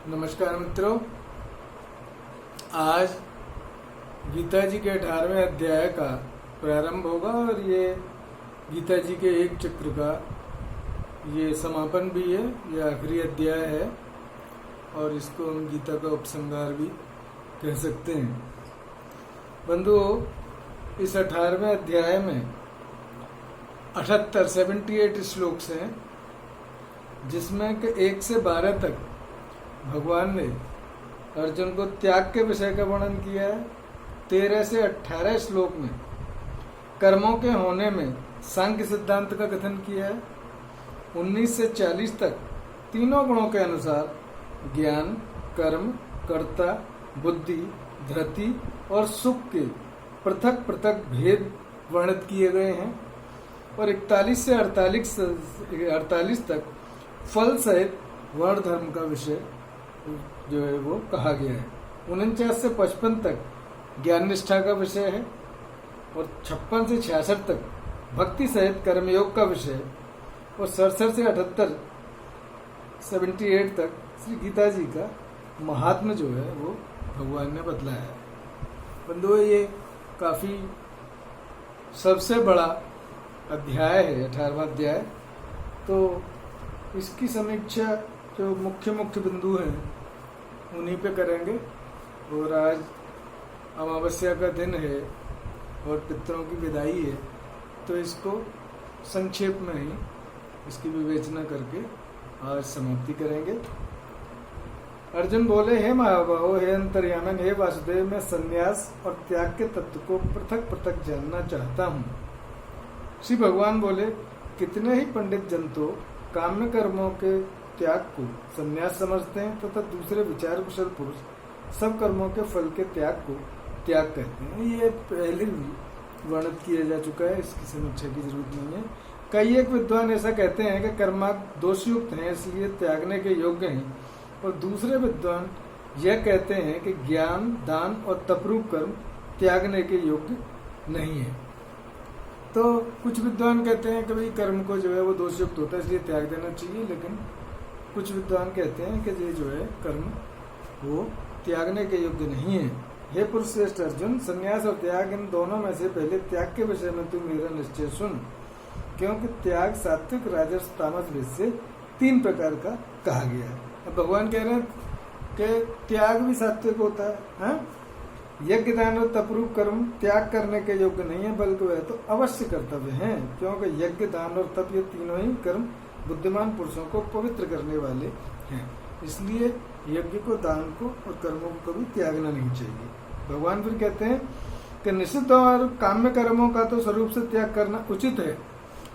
नमस्कार मित्रों, आज गीता जी के 18वें अध्याय का प्रारंभ होगा और ये गीता जी के एक चक्र का ये समापन भी है। ये आखिरी अध्याय है और इसको हम गीता का उपसंहार भी कह सकते हैं। बंधुओं, इस 18वें अध्याय में 78 श्लोक हैं, जिसमें कि 1 से 12 तक भगवान ने अर्जुन को त्याग के विषय का वर्णन किया है। 13 से 18 श्लोक में कर्मों के होने में सांख्य सिद्धांत का कथन किया है। 19 से 40 तक तीनों गुणों के अनुसार ज्ञान, कर्म, कर्ता, बुद्धि, धृति और सुख के पृथक पृथक भेद वर्णित किए गए हैं। और 41 से 48 तक फल सहित वर्ण धर्म का विषय जो है वो कहा गया है। 49 से 55 तक ज्ञान निष्ठा का विषय है और 56 से 66 तक भक्ति सहित कर्मयोग का विषय है। और 67 से 78 तक श्री गीता जी का महात्म्य जो है वो भगवान ने बतलाया है। बंधुओं, ये काफी सबसे बड़ा अध्याय है, 18वां अध्याय। तो इसकी समीक्षा जो मुख्य बिंदु हैं उन्हीं पे करेंगे। और आज अमावस्या का दिन है और पितरों की विदाई है, तो इसको संक्षेप में ही इसकी विवेचना करके आज समाप्ति करेंगे। अर्जुन बोले, हे महाबाहो, हे अंतर्यामिन, हे वासुदेव, मैं संन्यास और त्याग के तत्व को पृथक पृथक जानना चाहता हूँ। श्री भगवान बोले, कितने ही पंडित जन तो काम्य कर्मों के त्याग को संन्यास समझते हैं तथा दूसरे विचार कुशल पुरुष सब कर्मों के फल के त्याग को त्याग कहते हैं। ये पहले भी वर्णित किया जा चुका है, इसकी समीक्षा की जरूरत नहीं है। कई एक विद्वान ऐसा कहते हैं कि कर्मार्थ दोषयुक्त हैं, इसलिए त्यागने के योग्य हैं, और दूसरे विद्वान यह कहते हैं कि ज्ञान, दान और तपरूप कर्म त्यागने के योग्य नहीं है। तो कुछ विद्वान कहते हैं कि भाई कर्म को जो है वो दोषयुक्त होता है, इसलिए त्याग देना चाहिए, लेकिन कुछ विद्वान कहते हैं कि ये जो है कर्म वो त्यागने के योग्य नहीं है। हे पुरुष श्रेष्ठ अर्जुन, संन्यास और त्याग इन दोनों में से पहले त्याग के विषय में तू मेरा निश्चय सुन, क्योंकि त्याग सात्विक, राजस, तामस भेद से 3 प्रकार का कहा गया है। अब भगवान कह रहे हैं कि त्याग भी सात्विक होता है। यज्ञ, दान और तपरूप कर्म त्याग करने के योग्य नहीं है, बल्कि वह तो अवश्य कर्तव्य है, क्योंकि यज्ञ, दान और तप ये तीनों ही कर्म बुद्धिमान पुरुषों को पवित्र करने वाले हैं। इसलिए यज्ञ को, दान को और कर्मों को कभी त्यागना नहीं चाहिए। भगवान फिर कहते हैं कि निषिद्ध और काम्य कर्मों का तो स्वरूप से त्याग करना उचित है।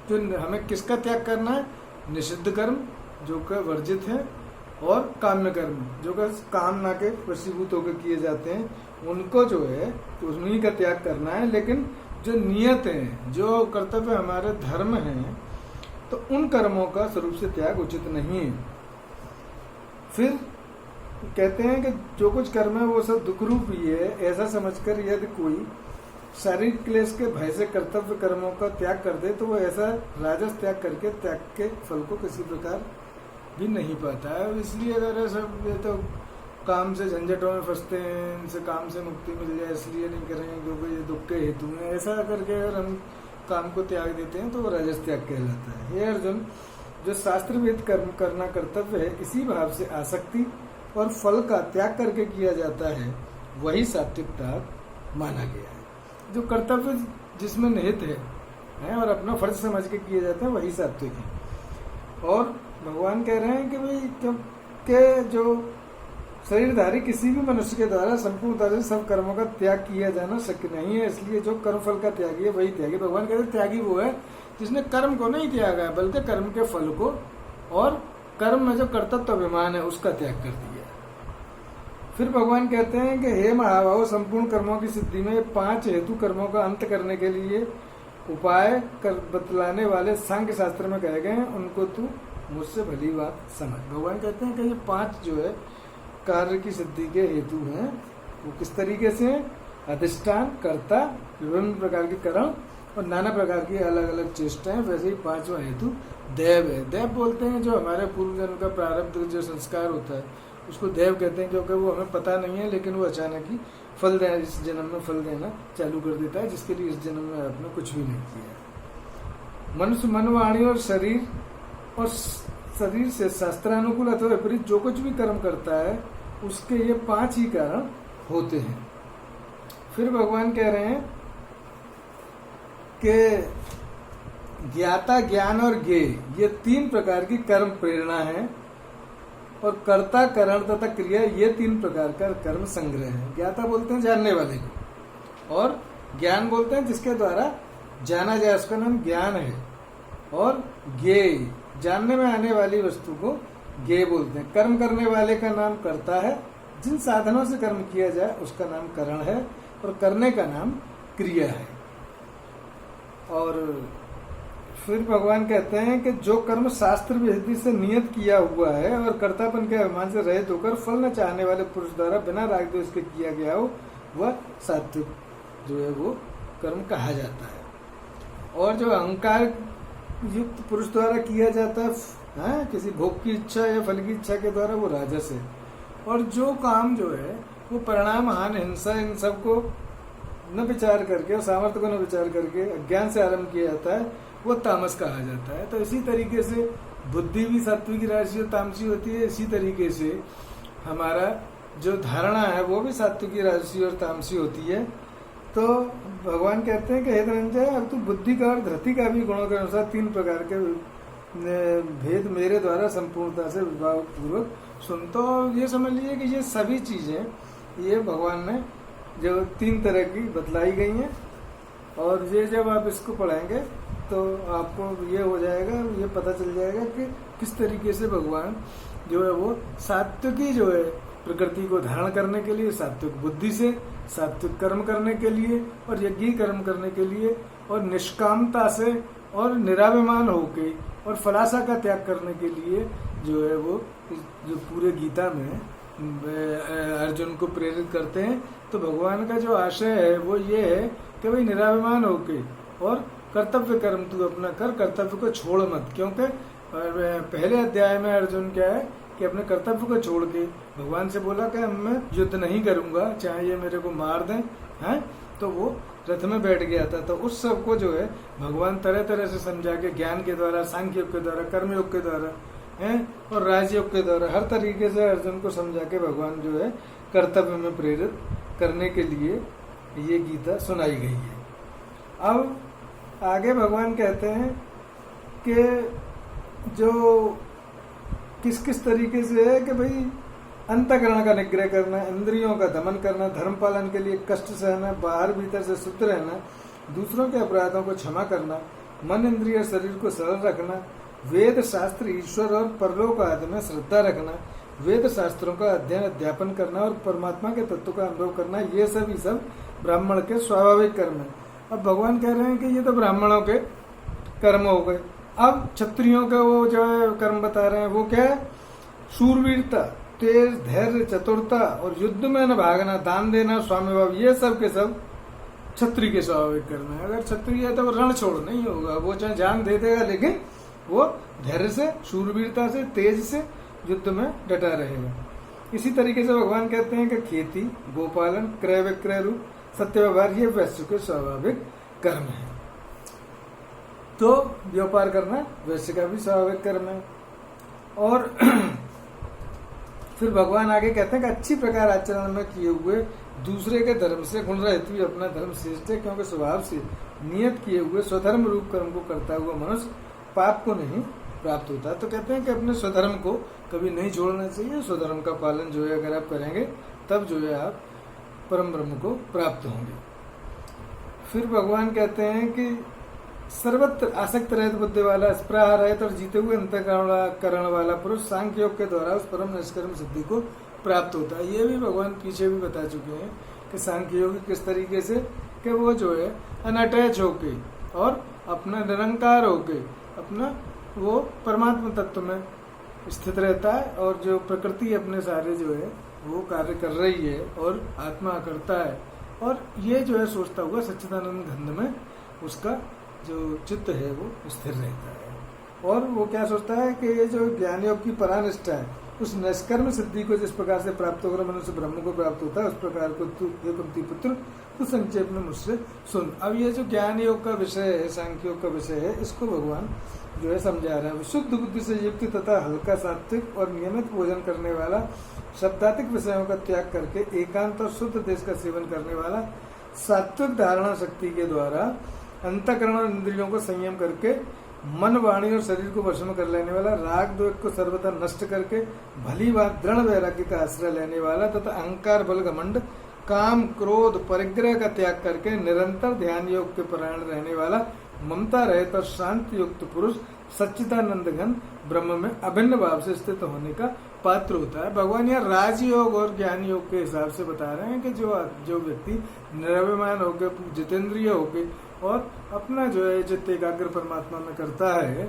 जो हमें किसका त्याग करना है? निषिद्ध कर्म जो का वर्जित है, और काम्य कर्म जो का कामना के वशीभूत होकर किए जाते हैं, उनको जो है तो उन्हीं का त्याग करना है। लेकिन जो नियत है, जो कर्तव्य हमारे धर्म हैं, तो उन कर्मों का स्वरूप से त्याग उचित नहीं है। फिर कहते हैं कि जो कुछ कर्म है वो सब दुख रूप ही है, ऐसा समझकर यदि कोई शारीरिक क्लेश के भय से कर्तव्य कर्मों का त्याग कर दे, तो वो ऐसा राजस त्याग करके त्याग के फल को किसी प्रकार भी नहीं पाता है। इसलिए अगर ऐसा ये तो काम से झंझटों में फंसते हैं, इनसे काम से मुक्ति मिल जाए इसलिए नहीं करेंगे क्योंकि ये दुख के हेतु हैं, ऐसा करके अगर हम काम को त्याग देते हैं तो वो राजस त्याग कहलाता है। हे अर्जुन, जो शास्त्र वेद कर्म करना कर्तव्य है, इसी भाव से आसक्ति और फल का त्याग करके किया जाता है, वही सात्विक त्याग माना गया है। जो कर्तव्य जिसमें निहित है और अपना फर्ज समझ के किया जाता है, वही सात्विक है। और भगवान कह रहे हैं कि भाई क्योंकि जो शरीरधारी किसी भी मनुष्य के द्वारा संपूर्णता से सब कर्मों का त्याग किया जाना शक्य नहीं है, इसलिए जो कर्म फल का त्यागी है वही त्यागी। भगवान कहते हैं त्यागी वो है जिसने कर्म को नहीं त्यागा है, बल्कि कर्म के फल को और कर्म में जो कर्तव्य अभिमान है उसका त्याग कर दिया। फिर भगवान कहते हैं कि हे महाबाहो, संपूर्ण कर्मों की सिद्धि में 5 हेतु कर्मों का अंत करने के लिए उपाय बतलाने वाले सांख्य शास्त्र में कहे गए हैं, उनको तू मुझसे भली बात समझ। भगवान कहते हैं कि ये 5 जो है कार्य की सिद्धि के हेतु हैं, वो किस तरीके से? अधिष्ठान, कर्ता, विभिन्न प्रकार के कर्म और नाना प्रकार की अलग अलग चेष्टाएं। वैसे ही 5वां हेतु दैव है। दैव बोलते हैं जो हमारे पूर्व जन्म का प्रारब्ध जो संस्कार होता है उसको देव कहते हैं, क्योंकि वो हमें पता नहीं है, लेकिन वो अचानक ही फल देना, इस जन्म में फल देना चालू कर देता है, जिसके लिए इस जन्म में आपने कुछ भी नहीं किया। मनुष्य मन, वाणी और शरीर से शास्त्रानुकूल अथवा विपरीत जो कुछ भी कर्म करता है उसके ये 5 ही कारण होते हैं। फिर भगवान कह रहे हैं कि ज्ञाता, ज्ञान और ज्ञेय ये 3 प्रकार की कर्म प्रेरणा है, और कर्ता, करण तथा क्रिया ये 3 प्रकार का कर्म संग्रह है। ज्ञाता बोलते हैं जानने वाले को, और ज्ञान बोलते हैं जिसके द्वारा जाना जाए, उसका नाम ज्ञान है, और ज्ञेय जानने में आने वाली वस्तु को ज्ञेय बोलते हैं। कर्म करने वाले का नाम कर्ता है, जिन साधनों से कर्म किया जाए उसका नाम करण है, और करने का नाम क्रिया है। और फिर भगवान कहते हैं कि जो कर्म शास्त्र विधि से नियत किया हुआ है और कर्तापन के अभिमान से रहित होकर फल न चाहने वाले पुरुष द्वारा बिना राग द्वेष के किया गया हो, वह सात्विक जो है वो कर्म कहा जाता है। और जो अहंकार युक्त पुरुष द्वारा किया जाता है, किसी भोग की इच्छा या फल की इच्छा के द्वारा, वो राजस है। और जो काम जो है वो परिणाम, हानि, हिंसा, इन सबको न विचार करके और सामर्थ्य को न विचार करके अज्ञान से आरंभ किया जाता है, वो तामस कहा जाता है। तो इसी तरीके से बुद्धि भी सात्विक, राजसी और तामसी होती है। इसी तरीके से हमारा जो धारणा है वो भी सात्विकी, राजसी और तामसी होती है। तो भगवान कहते हैं कि हे धनंजय, अब तू बुद्धि का और धृति का भी गुणों के अनुसार 3 प्रकार के भेद मेरे द्वारा संपूर्णता से विभाग पूर्वक सुन। तो ये समझ लीजिए कि ये सभी चीजें ये भगवान ने जो 3 तरह की बतलाई गई हैं, और ये जब आप इसको पढ़ेंगे तो आपको ये हो जाएगा, ये पता चल जाएगा कि किस तरीके से भगवान जो है वो सात्विकी जो है प्रकृति को धारण करने के लिए, सात्विक बुद्धि से, सात्विक कर्म करने के लिए और यज्ञ कर्म करने के लिए, और निष्कामता से और निराभिमान होके और फलासा का त्याग करने के लिए जो है वो जो पूरे गीता में अर्जुन को प्रेरित करते हैं। तो भगवान का जो आशय है वो ये है कि भाई निराभिमान होके और कर्तव्य कर्म तू अपना कर, कर्तव्य को छोड़ मत। क्योंकि पहले अध्याय में अर्जुन क्या है कि अपने कर्तव्य को छोड़ के भगवान से बोला कि मैं युद्ध नहीं करूंगा, चाहे ये मेरे को मार दें, हैं? तो वो रथ में बैठ गया था। तो उस सब को जो है भगवान तरह तरह से समझा के, ज्ञान के द्वारा, सांख्य योग के द्वारा, कर्मयोग के द्वारा, हैं, और राजयोग के द्वारा, हर तरीके से अर्जुन को समझा के भगवान जो है कर्तव्य में प्रेरित करने के लिए ये गीता सुनाई गई है। अब आगे भगवान कहते हैं कि जो किस किस तरीके से है कि भाई अंतःकरण का निग्रह करना, इंद्रियों का दमन करना, धर्म पालन के लिए कष्ट सहना, बाहर भीतर से शुद्ध रहना, दूसरों के अपराधों को क्षमा करना, मन, इंद्रिय, शरीर को सरल रखना, वेद शास्त्र, ईश्वर और परलोक आदि में श्रद्धा रखना, वेद शास्त्रों का अध्ययन अध्यापन करना और परमात्मा के तत्व का अनुभव करना, ये सब ही सब ब्राह्मण के स्वाभाविक कर्म है। अब भगवान कह रहे हैं कि ये तो ब्राह्मणों के कर्म हो गए। अब क्षत्रियों का वो जो है कर्म बता रहे हैं, वो क्या है? शूरवीरता, तेज, धैर्य, चतुरता और युद्ध में न भागना, दान देना, स्वामी भाव, ये सब के सब क्षत्रिय के स्वाभाविक कर्म है। अगर क्षत्रिय है तो वो रण छोड़ नहीं होगा, वो चाहे जान दे देगा, लेकिन वो धैर्य से, शूरवीरता से, तेज से युद्ध में डटा रहेगा। इसी तरीके से भगवान कहते हैं कि खेती, गोपालन, क्रय विक्रय रूप, सत्य व्यवहार, ये वैश्य के स्वाभाविक कर्म है। तो व्यापार करना वैश्य का भी स्वाभाविक कर्म है। और फिर भगवान आगे कहते हैं कि अच्छी प्रकार आचरण में किए हुए दूसरे के धर्म से गुण रहित भी अपना धर्म श्रेष्ठ है, क्योंकि स्वभाव से नियत किए हुए स्वधर्म रूप कर्म को करता हुआ मनुष्य पाप को नहीं प्राप्त होता। तो कहते हैं कि अपने स्वधर्म को कभी नहीं छोड़ना चाहिए। स्वधर्म का पालन जो है अगर आप करेंगे तब जो है आप परम ब्रह्म को प्राप्त होंगे। फिर भगवान कहते हैं कि सर्वत्र आसक्त रहित बुद्धि वाला, स्पृहा रहित और जीते हुए अंतःकरण वाला पुरुष सांख्य योग के द्वारा उस परम निष्कर्म सिद्धि को प्राप्त होता है। ये भी भगवान पीछे भी बता चुके हैं कि सांख्य योग किस तरीके से कि वो जो है अनअटैच होके और अपना निरंकार होके अपना वो परमात्मा तत्व में स्थित रहता है, और जो प्रकृति अपने सारे जो है वो कार्य कर रही है और आत्मा करता है, और ये जो है सोचता हुआ सच्चिदानंद घंध में उसका जो चित्त है वो स्थिर रहता है। और वो क्या सोचता है कि ये जो ज्ञान योग की परानिष्ठा है उस निष्कर्म सिद्धि को जिस प्रकार से प्राप्त होकर मनुष्य ब्रह्म को प्राप्त होता है, उस प्रकार को तू हे कुंती पुत्र तू संक्षेप में मुझसे सुन। अब ये जो ज्ञान योग का विषय है, सांख्य योग का विषय है, इसको भगवान जो है समझा रहा है। शुद्ध बुद्धि से युक्त तथा हल्का सात्विक और नियमित भोजन करने वाला, शब्दातिक विषयों का त्याग करके एकांत और शुद्ध देश का सेवन करने वाला, सात्विक धारणा शक्ति के द्वारा अंतःकरण और इंद्रियों को संयम करके मन वाणी और शरीर को वश में कर लेने वाला, राग द्वेष को सर्वथा नष्ट करके भली बात दृढ़ वैराग्य का आश्रय लेने वाला तथा अहंकार बल घमंड काम क्रोध परिग्रह का त्याग करके निरंतर ध्यान योग के परायण रहने वाला, ममता रहित और शांति युक्त पुरुष सच्चिदानंद घन ब्रह्म में अभिन्न भाव से स्थित होने का पात्र होता है। भगवान यहाँ राजयोग और ज्ञान योग के हिसाब से बता रहे हैं कि जो व्यक्ति निरभिमान होकर, जितेंद्रिय होकर और अपना जो है चित्त एकाग्र परमात्मा में करता है,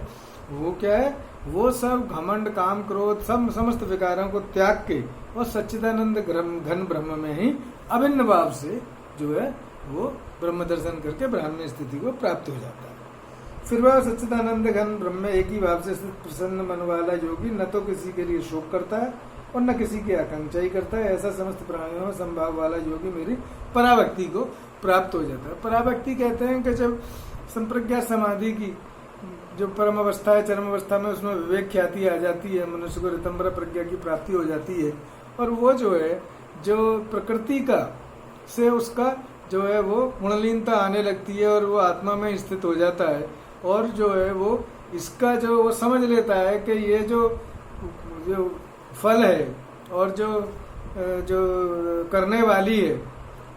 वो क्या है, वो सब घमंड काम क्रोध सब समस्त विकारों को त्याग के और सच्चिदानंद घन ब्रह्म में ही अभिन्न भाव से जो है वो ब्रह्म दर्शन करके ब्राह्मण स्थिति को प्राप्त हो जाता है। फिर वह सच्चिदानंद घन ब्रह्म में एक ही भाव से प्रसन्न मन वाला योगी न तो किसी के लिए शोक करता है और न किसी की आकांक्षा ही करता है। ऐसा समस्त प्राणियों में संभाव वाला योगी मेरी पराभक्ति को प्राप्त हो जाता है। पराभक्ति कहते हैं कि जब संप्रज्ञा समाधि की जो परम अवस्था है, चरम अवस्था में, उसमें विवेक ख्याति आ जाती है, मनुष्य को ऋतंबर प्रज्ञा की प्राप्ति हो जाती है और वो जो है जो प्रकृति का से उसका जो है वो गुणलीनता आने लगती है और वो आत्मा में स्थित हो जाता है और जो है वो इसका जो वो समझ लेता है कि ये जो फल है और जो करने वाली है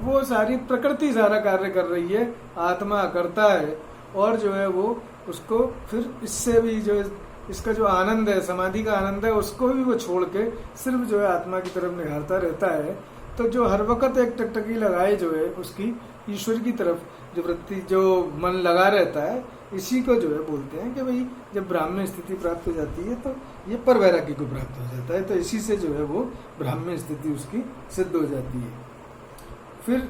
वो सारी प्रकृति सारा कार्य कर रही है, आत्मा करता है और जो है वो उसको फिर इससे भी जो इसका जो आनंद है, समाधि का आनंद है, उसको भी वो छोड़ के सिर्फ जो है आत्मा की तरफ निहारता रहता है। तो जो हर वक्त एक टकटकी लगाए जो है उसकी ईश्वर की तरफ जो वृत्ति जो मन लगा रहता है, इसी को जो है बोलते हैं कि भाई जब ब्राह्मण स्थिति प्राप्त हो जाती है तो ये पर वैराग्य को प्राप्त हो जाता है। तो इसी से जो है वो ब्राह्मण स्थिति उसकी सिद्ध हो जाती है। फिर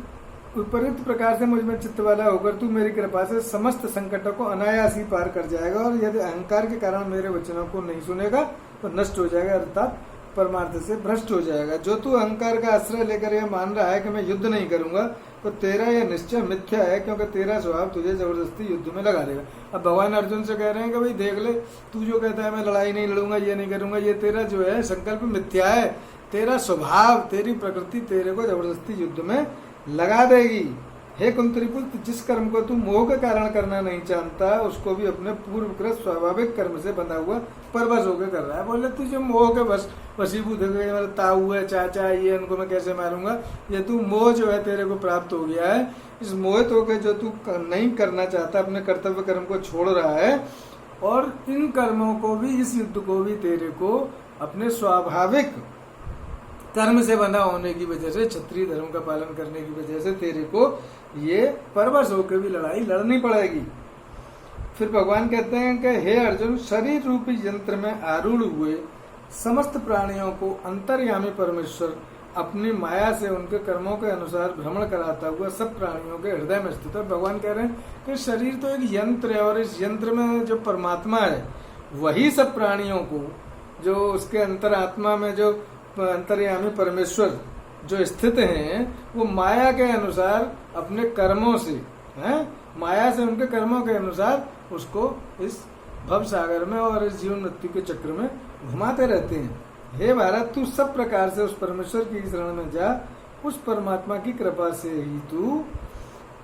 विपरीत प्रकार से मुझ में चित्त वाला होकर तू मेरी कृपा से समस्त संकटों को अनायास ही पार कर जाएगा और यदि अहंकार के कारण मेरे वचनों को नहीं सुनेगा तो नष्ट हो जाएगा, अर्थात परमार्थ से भ्रष्ट हो जाएगा। जो तू अहंकार का आश्रय लेकर यह मान रहा है कि मैं युद्ध नहीं करूंगा तो तेरा यह निश्चय मिथ्या है, क्योंकि तेरा स्वभाव तुझे जबरदस्ती युद्ध में लगा देगा। अब भगवान अर्जुन से कह रहे हैं कि भाई देख ले, तू जो कहता है मैं लड़ाई नहीं लड़ूंगा, ये नहीं करूंगा, ये तेरा जो है संकल्प मिथ्या है। तेरा स्वभाव, तेरी प्रकृति तेरे को जबरदस्ती युद्ध में लगा देगी। हे कुंतरीपुत्र, जिस कर्म को तू मोह के कारण करना नहीं चाहता उसको भी अपने पूर्वकृत स्वाभाविक कर्म से बंधा हुआ परवश होकर कर रहा है। बोले तू जो मोह के वशीभूत हो गया, ताऊ है, चाचा ये, इनको मैं कैसे मारूंगा, ये तू मोह जो है तेरे को प्राप्त हो गया है। इस मोहित होकर जो तू नहीं करना चाहता, अपने कर्तव्य कर्म को छोड़ रहा है और इन कर्मों को भी, इस युद्ध को भी तेरे को अपने स्वाभाविक कर्म से बंधा होने की वजह से, क्षत्रिय धर्म का पालन करने की वजह से तेरे को ये परवश होकर भी लड़ाई लड़नी पड़ेगी। फिर भगवान कहते हैं कि हे अर्जुन, शरीर रूपी यंत्र में आरूढ़ हुए समस्त प्राणियों को अंतर्यामी परमेश्वर अपनी माया से उनके कर्मों के अनुसार भ्रमण कराता हुआ सब प्राणियों के हृदय में स्थित है। भगवान कह रहे हैं कि शरीर तो एक यंत्र है और इस यंत्र में जो परमात्मा है वही सब प्राणियों को, जो उसके अंतरात्मा में जो अंतर्यामी परमेश्वर जो स्थित हैं, वो माया के अनुसार अपने कर्मों से माया से उनके कर्मों के अनुसार उसको इस भव सागर में और इस जीवन मृत्यु के चक्र में घुमाते रहते हैं। हे भारत, तू सब प्रकार से उस परमेश्वर की शरण में जा। उस परमात्मा की कृपा से ही तू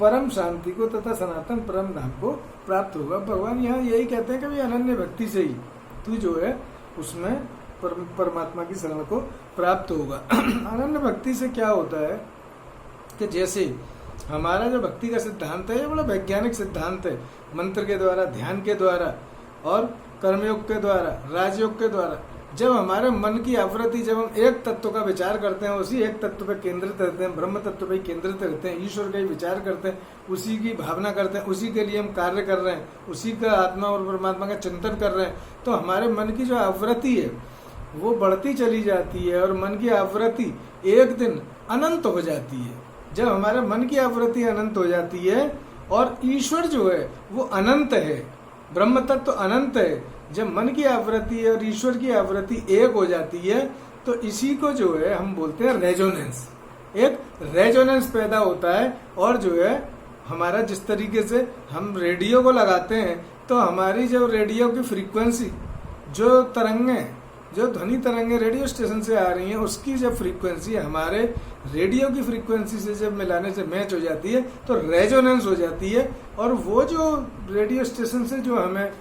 परम शांति को तथा सनातन परम धाम को प्राप्त होगा। भगवान यहाँ यही कहते हैं कि भाई अनन्य भक्ति से ही तू जो है उसमें परमात्मा की शरण को प्राप्त होगा। अनन्य भक्ति से क्या होता है कि जैसे हमारा जो भक्ति का सिद्धांत है ये बड़ा वैज्ञानिक सिद्धांत है। मंत्र के द्वारा, ध्यान के द्वारा और कर्मयोग के द्वारा, राजयोग के द्वारा जब हमारे मन की आवृत्ति, जब हम एक तत्व का विचार करते हैं, उसी एक तत्व पर केंद्रित रहते हैं, ब्रह्म तत्व पर केंद्रित रहते हैं, ईश्वर का ही विचार करते हैं, उसी की भावना करते हैं, उसी के लिए हम कार्य कर रहे हैं, उसी का आत्मा और परमात्मा का चिंतन कर रहे हैं, तो हमारे मन की जो आवृत्ति है वो बढ़ती चली जाती है और मन की आवृत्ति एक दिन अनंत हो जाती है। जब हमारे मन की आवृत्ति अनंत हो जाती है और ईश्वर जो है वो अनंत है, ब्रह्म तत्व तो अनंत है, जब मन की आवृत्ति और ईश्वर की आवृत्ति एक हो जाती है तो इसी को जो है हम बोलते हैं रेजोनेंस। एक रेजोनेंस पैदा होता है और जो है हमारा जिस तरीके से हम रेडियो को लगाते हैं तो हमारी जो रेडियो की फ्रीक्वेंसी, जो तरंगें, जो ध्वनि तरंगें रेडियो स्टेशन से आ रही हैं, उसकी जब फ्रीक्वेंसी हमारे रेडियो की फ्रीक्वेंसी से जब मिलाने से मैच हो जाती है तो रेजोनेंस हो जाती है। और वो जो रेडियो स्टेशन से जो हमें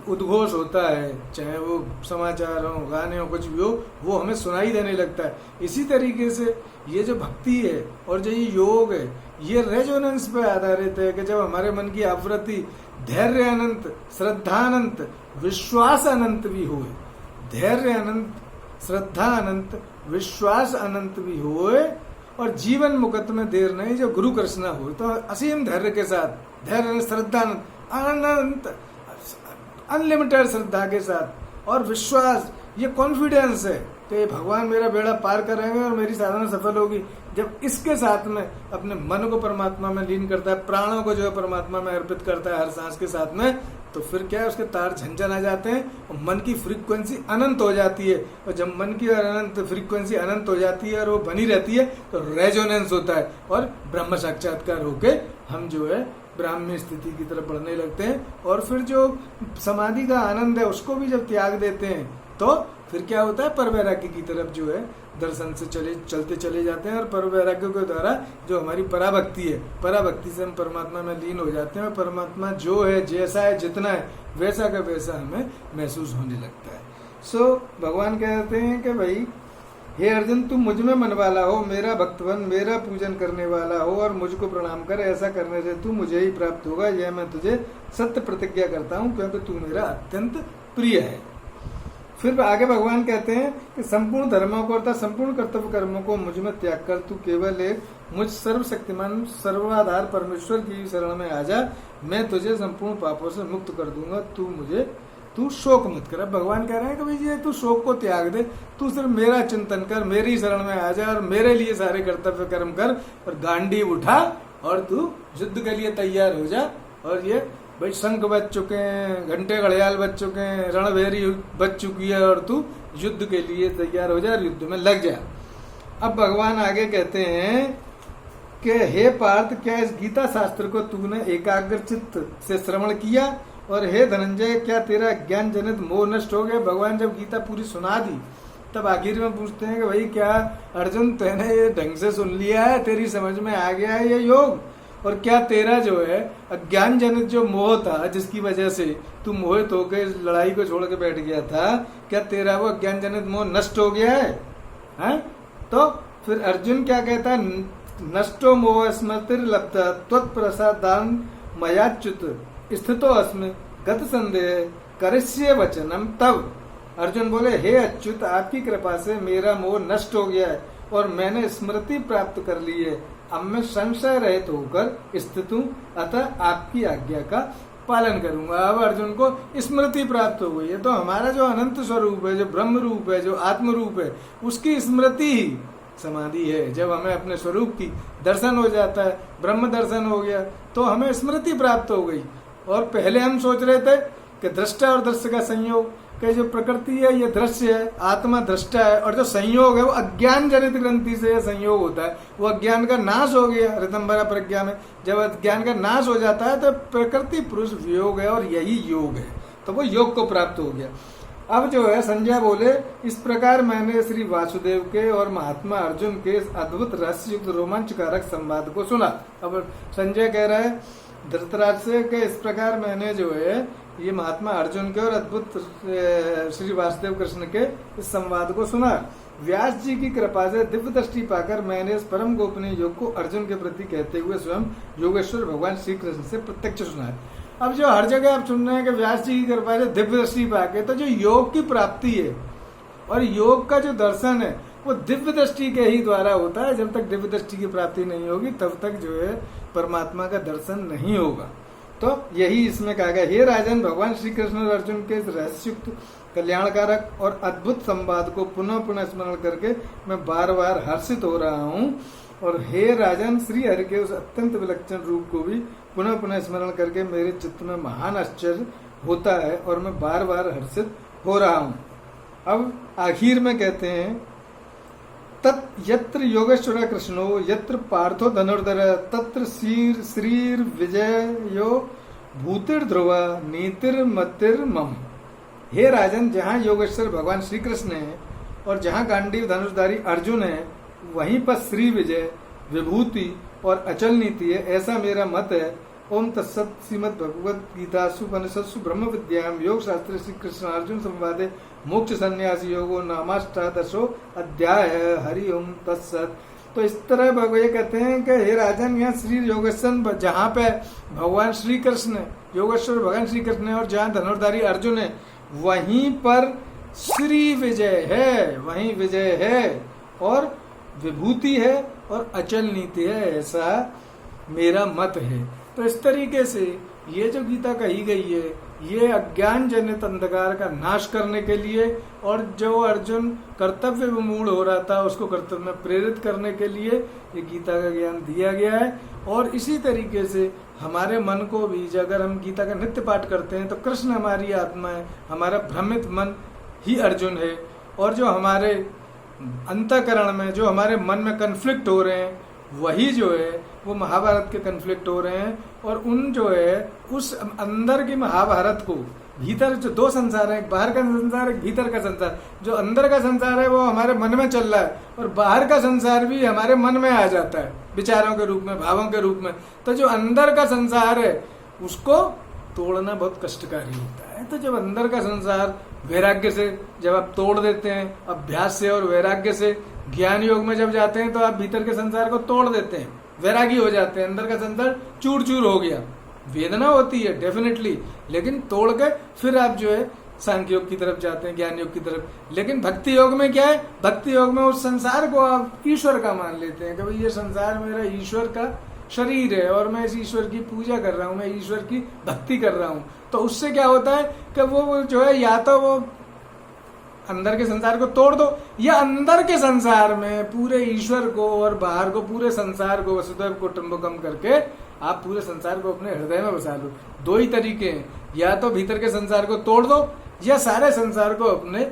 उद्घोष होता है, चाहे वो समाचार हो, गाने हो, कुछ भी हो, वो हमें सुनाई देने लगता है। इसी तरीके से ये जो भक्ति है और जो ये योग है, ये रेजोनेंस पे आधारित है कि जब हमारे मन की आवृत्ति धैर्य अनंत, श्रद्धा अनंत, विश्वास अनंत भी हो, धैर्य अनंत, श्रद्धा अनंत, विश्वास अनंत भी होए और जीवन मुकत में देर नहीं, जो गुरु कृष्णा हो, तो असीम धैर्य के साथ, धैर्य, श्रद्धा अनंत, अनलिमिटेड श्रद्धा के साथ और विश्वास, ये कॉन्फिडेंस है कि भगवान मेरा बेड़ा पार करेंगे और मेरी साधना सफल होगी। जब इसके साथ में अपने मन को परमात्मा में लीन करता है, प्राणों को जो है परमात्मा में अर्पित करता है हर सांस के साथ में, तो फिर क्या है, उसके तार झंझन आ जाते हैं और मन की फ्रीक्वेंसी अनंत हो जाती है। और जब मन की अनंत फ्रीक्वेंसी अनंत हो जाती है और वो बनी रहती है तो रेजोनेंस होता है और ब्रह्म साक्षात्कार होके हम जो है ब्राह्मी स्थिति की तरफ बढ़ने लगते हैं। और फिर जो समाधि का आनंद है उसको भी जब त्याग देते हैं तो फिर क्या होता है, पर वैराग्य की तरफ जो है दर्शन से चलते चले जाते हैं। और पर वैराग्य के द्वारा जो हमारी पराभक्ति है, पराभक्ति से हम परमात्मा में लीन हो जाते हैं और परमात्मा जो है, जैसा है, जितना है, वैसा का वैसा हमें महसूस होने लगता है। सो भगवान कहते हैं कि भाई हे अर्जुन, तू मुझ में मन वाला हो, मेरा भक्तवन, मेरा पूजन करने वाला हो और मुझको प्रणाम कर। ऐसा करने से तू मुझे ही प्राप्त होगा, यह मैं तुझे सत्य प्रतिज्ञा करता हूँ, क्योंकि तू मेरा अत्यंत प्रिय है। फिर आगे भगवान कहते हैं कि संपूर्ण धर्मों को अर्थात संपूर्ण कर्तव्य कर्मों को मुझ में त्याग कर तू केवल एक मुझ सर्वशक्तिमान सर्वाधार परमेश्वर की शरण में आ जा, मैं तुझे संपूर्ण पापों से मुक्त कर दूंगा, तू शोक मत कर। अब भगवान कह रहे हैं कि भाई ये तू शोक को त्याग दे, तू सिर्फ मेरा चिंतन कर, मेरी शरण में आ जा और मेरे लिए सारे कर्तव्य कर्म कर और गांडीव उठा और तू युद्ध के लिए तैयार हो जा। और ये भाई शंख बज चुके हैं, घंटे घड़ियाल बज चुके हैं, रणभेरी बज चुकी है और तू युद्ध के लिए तैयार हो जा और युद्ध में लग जा। अब भगवान आगे कहते हैं कि हे पार्थ, क्या इस गीता शास्त्र को तूने एकाग्र चित्त से श्रवण किया? और हे धनंजय, क्या तेरा ज्ञान जनित मोह नष्ट हो गया? भगवान जब गीता पूरी सुना दी तब आखिर में पूछते हैं कि भाई क्या अर्जुन तूने ये ढंग से सुन लिया है, तेरी समझ में आ गया है ये योग? और क्या तेरा जो है अज्ञान जनित जो मोह था, जिसकी वजह से तू मोहित होकर लड़ाई को छोड़ के बैठ गया था, क्या तेरा वो अज्ञान जनित मोह नष्ट हो गया है? तो फिर अर्जुन क्या कहता है, नष्टो मोह स्मृतिर्लब्धा त्वत्प्रसादान मयाच्युत स्थितो अस्मि गत संदेह करिष्ये वचनम। तब अर्जुन बोले, हे अच्युत, आपकी कृपा से मेरा मोह नष्ट हो गया है और मैंने स्मृति प्राप्त कर ली है। अब मैं संशय रहित होकर स्थित हूँ, अतः आपकी आज्ञा का पालन करूंगा। अब अर्जुन को स्मृति प्राप्त हो गई है, तो हमारा जो अनंत स्वरूप है, जो ब्रह्म रूप है, जो आत्म रूप है, उसकी स्मृति ही समाधि है। जब हमें अपने स्वरूप की दर्शन हो जाता है, ब्रह्म दर्शन हो गया, तो हमें स्मृति प्राप्त हो गई। और पहले हम सोच रहे थे कि दृष्टा और दृश्य का संयोग, कि जो प्रकृति है ये दृश्य है, आत्मा दृष्टा है, और जो संयोग है वो अज्ञान जनित ग्रंथि से संयोग होता है। वो अज्ञान का नाश हो गया ऋतंबरा प्रज्ञा में। जब अज्ञान का नाश हो जाता है तो प्रकृति पुरुष वियोग है और यही योग है, तो वो योग को प्राप्त हो गया। अब जो है संजय बोले, इस प्रकार मैंने श्री वासुदेव के और महात्मा अर्जुन के अद्भुत रहस्ययुक्त रोमांचकारक संवाद को सुना। अब संजय कह रहा है धृतराज से कि इस प्रकार मैंने जो है ये महात्मा अर्जुन के और अद्भुत श्री वासुदेव कृष्ण के इस संवाद को सुना। व्यास जी की कृपा से दिव्य दृष्टि पाकर मैंने इस परम गोपनीय योग को अर्जुन के प्रति कहते हुए स्वयं योगेश्वर भगवान श्री कृष्ण से प्रत्यक्ष सुना है। अब जो हर जगह आप सुन रहे हैं कि व्यास जी की कृपा से दिव्य दृष्टि पाके, तो जो योग की प्राप्ति है और योग का जो दर्शन है वो दिव्य दृष्टि के ही द्वारा होता है। जब तक दिव्य दृष्टि की प्राप्ति नहीं होगी तब तक जो है परमात्मा का दर्शन नहीं होगा। तो यही इसमें कहा गया, हे राजन, भगवान श्री कृष्ण और अर्जुन के रहस्युक्त कल्याणकारक और अद्भुत संवाद को पुनः पुनः स्मरण करके मैं बार बार हर्षित हो रहा हूँ। और हे राजन, श्री हरि के उस अत्यंत विलक्षण रूप को भी पुनः पुनः स्मरण करके मेरे चित्त में महान आश्चर्य होता है और मैं बार बार हर्षित हो रहा हूं। अब आखिर में कहते हैं, तत् यत्र योगेश्वर कृष्णो यत्र पार्थो धनुर्धर तत्र श्रीर विजयो भूतिर ध्रुव नीतिर मतिर मम। हे राजन, जहाँ योगेश्वर भगवान श्री कृष्ण है और जहाँ गांडीव धनुषधारी अर्जुन है, वहीं पर श्री विजय, विभूति और अचल नीति है, ऐसा मेरा मत है। ओम तत्सत। श्रीमद् भगवद गीतासु उपनिषत्सु ब्रह्म विद्यायाम योग शास्त्रे श्री कृष्ण अर्जुन संवादे मोक्ष संन्यास योगो नामाष्टादशो अध्याय। हरि ओम तत्सत। तो इस तरह भगवान कहते हैं कि हे राजन, यहाँ श्री योगेश्वर जहाँ पे भगवान श्री कृष्ण योगेश्वर भगवान श्री कृष्ण है और जहाँ धनुर्धारी अर्जुन है, वहीं पर श्री विजय है, वहीं विजय है और विभूति है और अचल नीति है, ऐसा मेरा मत है। तो इस तरीके से ये जो गीता कही गई है, ये अज्ञान जनित अंधकार का नाश करने के लिए और जो अर्जुन कर्तव्य विमूढ़ हो रहा था उसको कर्तव्य में प्रेरित करने के लिए ये गीता का ज्ञान दिया गया है। और इसी तरीके से हमारे मन को भी, अगर हम गीता का नित्य पाठ करते हैं तो कृष्ण हमारी आत्मा है, हमारा भ्रमित मन ही अर्जुन है। और जो हमारे अंतःकरण में, जो हमारे मन में कन्फ्लिक्ट हो रहे हैं, वही जो है वो महाभारत के कन्फ्लिक्ट हो रहे हैं। और उन जो है उस अंदर की महाभारत को, भीतर जो दो संसार है, एक बाहर का संसार, एक भीतर का संसार, जो अंदर का संसार है वो हमारे मन में चल रहा है और बाहर का संसार भी हमारे मन में आ जाता है विचारों के रूप में, भावों के रूप में। तो जो अंदर का संसार है उसको तोड़ना बहुत कष्टकारी होता है। तो जब अंदर का संसार वैराग्य से जब आप तोड़ देते हैं, अभ्यास से और वैराग्य से, ज्ञान योग में जब जाते हैं तो आप भीतर के संसार को तोड़ देते हैं, वैरागी हो जाते हैं, अंदर का संसार चूर चूर हो गया। वेदना होती है डेफिनेटली, लेकिन तोड़ के फिर आप जो है सांख्य योग की तरफ जाते हैं, ज्ञान योग की तरफ। लेकिन भक्ति योग में क्या है, भक्ति योग में उस संसार को आप ईश्वर का मान लेते हैं कि भाई ये संसार मेरा ईश्वर का शरीर है और मैं इस ईश्वर की पूजा कर रहा हूँ, मैं ईश्वर की भक्ति कर रहा हूँ। तो उससे क्या होता है कि वो जो है या तो वो अंदर के संसार को तोड़ दो, या अंदर के संसार में पूरे ईश्वर को और बाहर को, पूरे संसार को वसुधैव कुटुंबकम करके आप पूरे संसार को अपने हृदय में बसा लो। दो ही तरीके हैं, या तो भीतर के संसार को तोड़ दो या सारे संसार को अपने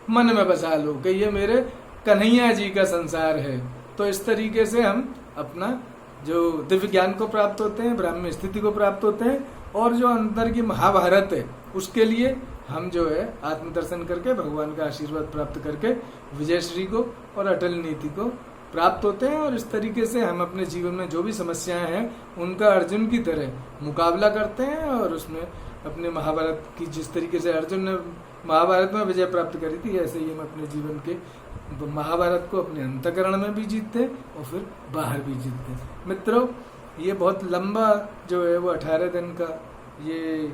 मन में बसा लो कि ये मेरे कन्हैया जी का संसार है। तो इस तरीके से हम अपना जो दिव्य ज्ञान को प्राप्त होते हैं, ब्राह्मी स्थिति को प्राप्त होते हैं। और जो अंदर की महाभारत है उसके लिए हम जो है आत्मदर्शन करके भगवान का आशीर्वाद प्राप्त करके विजयश्री को और अटल नीति को प्राप्त होते हैं। और इस तरीके से हम अपने जीवन में जो भी समस्याएं हैं उनका अर्जुन की तरह मुकाबला करते हैं और उसमें अपने महाभारत की, जिस तरीके से अर्जुन ने महाभारत में विजय प्राप्त करी थी, ऐसे ही हम अपने जीवन के महाभारत को अपने अंतःकरण में भी जीतते हैं और फिर बाहर भी जीतते हैं। मित्रों, ये बहुत लंबा जो है वो 18 दिन का ये